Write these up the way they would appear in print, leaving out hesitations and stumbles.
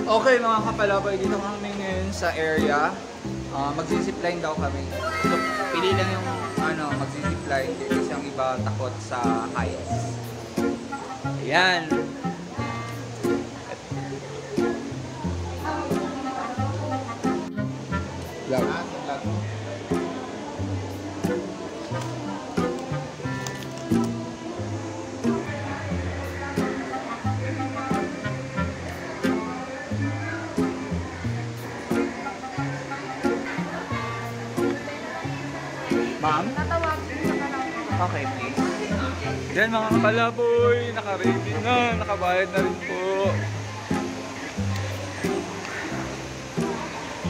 Okay mga kapalabay, dito kami ngayon sa area. Magzizipline daw kami. So, pili lang yung magzizipline kasi yung iba takot sa heights. Ayan. Vlog. Ma'am? Okay, please. Diyan mga kapalaboy, naka-ready na, nakabayad na rin po.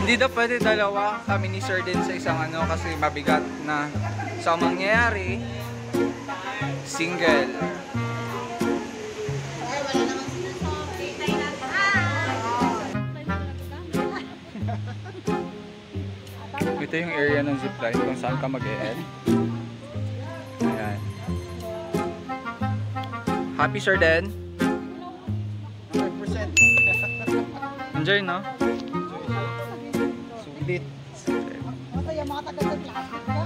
Hindi daw pwede dalawa kami ni Sir din sa isang kasi mabigat na. So, ang mangyayari, single. Ito yung area ng zipline kung saan ka mag-e-end. Ayan. Happy Sir Den? 100%. Enjoy, no? Sulit. Masaya mga taga-plastic ka.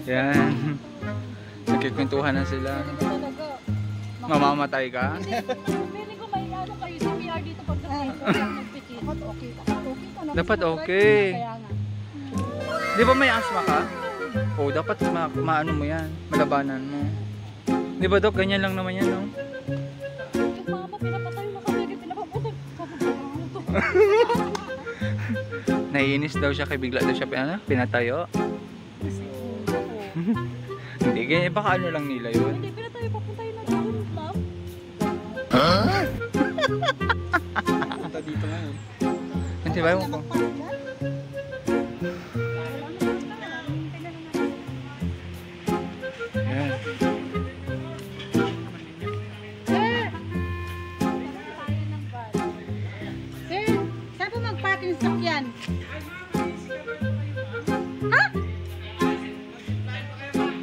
Yan. Nagkikwentuhan na sila. Mamamatay ka? Hindi ko may kayo CPR dito pag nagpikit. Dapat okay. Di ba may asthma ka? Oo, dapat maano mo yan. Malabanan mo. Di ba Dok? Ganyan lang naman yan, no? Yung mama, pinapatay na kami. Pinapaputol. Naiinis daw siya kay bigla daw siya pinatayo. Hindi, ganyan. Baka ano lang nila yun. Hindi, pinatayo. Papuntay na doon, ma'am. Punta dito ngayon. Hindi ba yung ko?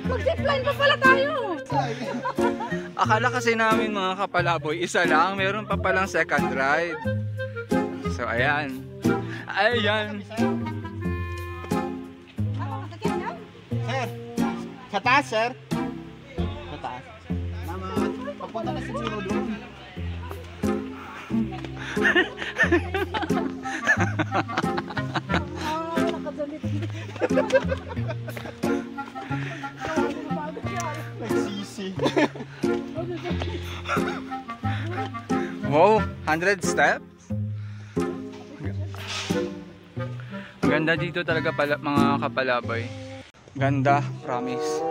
Mag-zipline pa pala tayo! Akala kasi namin mga kapalaboy, isa lang. Meron pa palang second ride. So, ayan. Ayan. Sir, sa taas, sir. Sa taas. Naman, papunta na siguro doon. Nagsisi. Wow, 100 steps? Ganda dito talaga pala, mga kapalabay. Ganda, promise.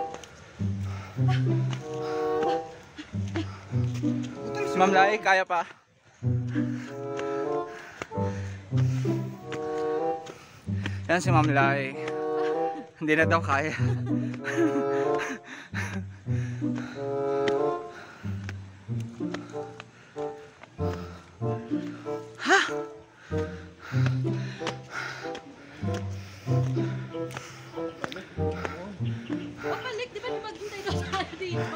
Si Ma'am Lai, kaya pa? Yan si Ma'am Lai. Hindi na daw kaya. Ha? Pabalik, di ba maghintay daw tayo dito?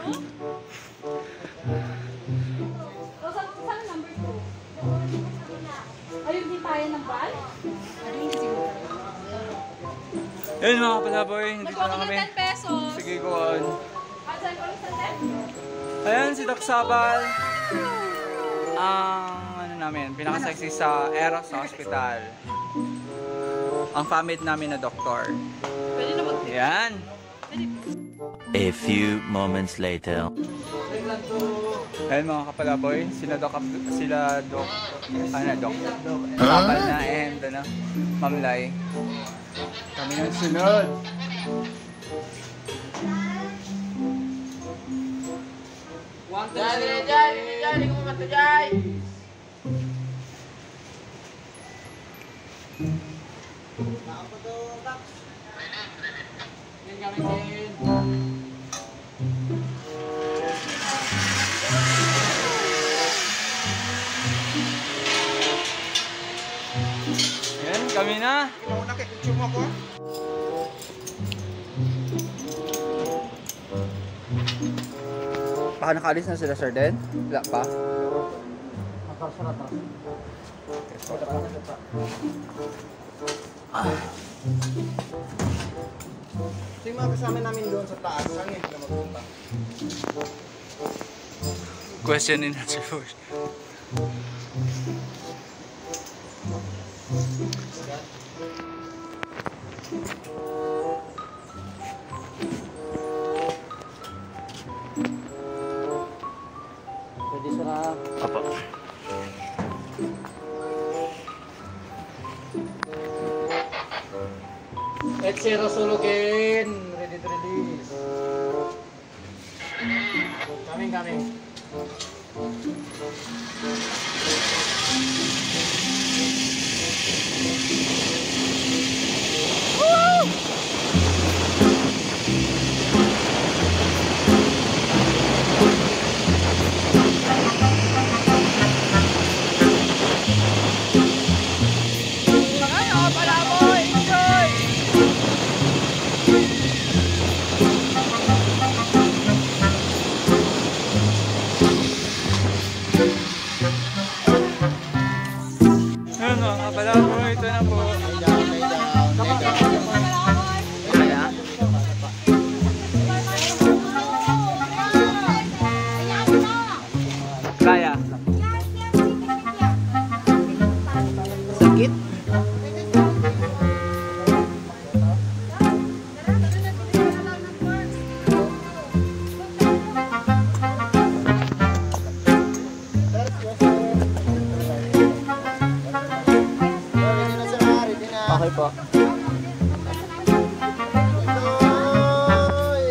O, saan number 2? Ayun, di tayo ng van? Yun mga kapalaboy, hindi Nagkuha na ko ng kami. 10 pesos. Sige, go on. Saan ko lang sa 10? Ayan si Doc Sabal. Ang namin, pinaka-sexy sa Eros Hospital. Ang family namin na doktor. Pwede na mag- Ayan. A few moments later. Ayan mga kapalaboy, sila Doc Sabal na and Ma'am Lai. Kami nang sunod. Jai, kumata Jai. Ayan, kami na. Kinauna kay picture mo ako. Baka nakaalis na sila, Sir Den? Wala pa? Ito yung mga kasama namin doon sa taas. Saan ngayon sila magpunta? Question and answer first. Pwede sila. Apa. Let's see Rasulugin. Ready to release. Coming. Ayun mga kapalaboy, ito na po. Kaya. Sakit? Okay po.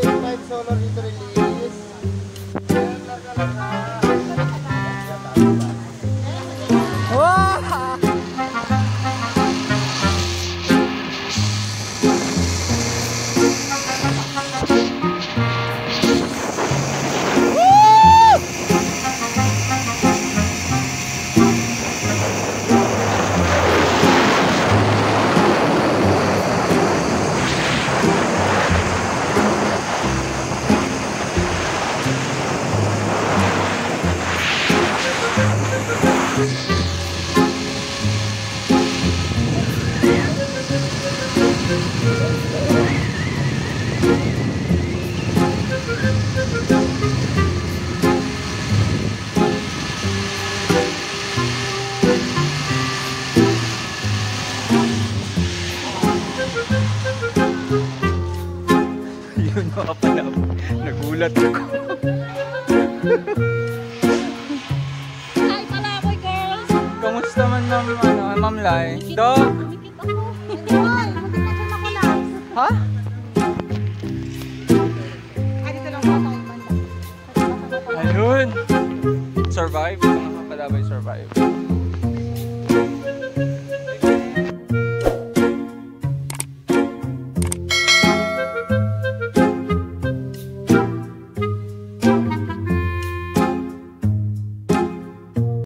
Invite solo dito release. Yun mga kapalaboy. Nagulat ako. Hi, Palaboy girls! Kamusta man Ma'am Lai? Dog? Dumikit ako. Ay, mag-ipasyon ako lang. Ha? Dito lang ako. Ayun. Survive. Mga kapalaboy survive.